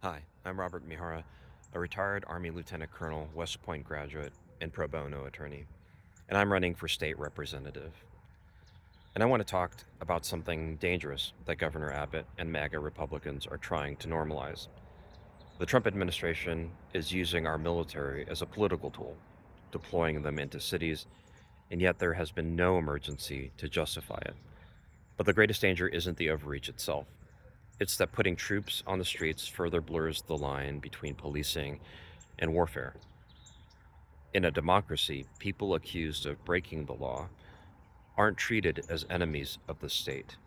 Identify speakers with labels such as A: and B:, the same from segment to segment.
A: Hi, I'm Robert Mihara, a retired Army Lieutenant Colonel, West Point graduate, and pro bono attorney, and I'm running for state representative. And I want to talk about something dangerous that Governor Abbott and MAGA Republicans are trying to normalize. The Trump administration is using our military as a political tool, deploying them into cities, and yet there has been no emergency to justify it. But the greatest danger isn't the overreach itself. It's that putting troops on the streets further blurs the line between policing and warfare. In a democracy, people accused of breaking the law aren't treated as enemies of the state.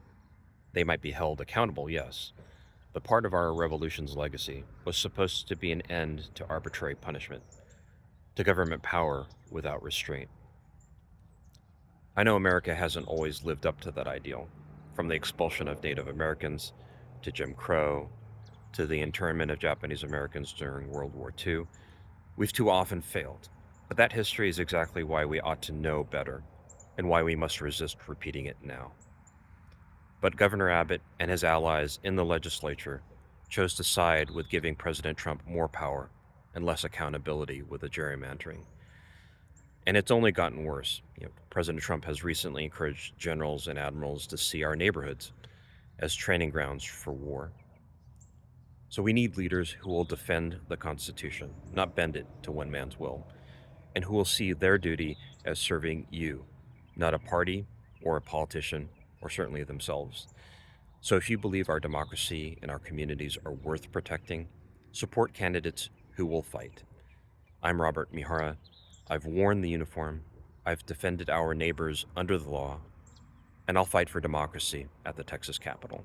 A: They might be held accountable, yes, but part of our revolution's legacy was supposed to be an end to arbitrary punishment, to government power without restraint. I know America hasn't always lived up to that ideal, from the expulsion of Native Americans to Jim Crow to the internment of Japanese Americans during World War II. We've too often failed, but that history is exactly why we ought to know better and why we must resist repeating it now. But Governor Abbott and his allies in the legislature chose to side with giving President Trump more power and less accountability with the gerrymandering. And it's only gotten worse. President Trump has recently encouraged generals and admirals to see our neighborhoods as training grounds for war. So we need leaders who will defend the Constitution, not bend it to one man's will, and who will see their duty as serving you, not a party or a politician, or certainly themselves. So if you believe our democracy and our communities are worth protecting, support candidates who will fight. I'm Robert Mihara. I've worn the uniform, I've defended our neighbors under the law, and I'll fight for democracy at the Texas Capitol.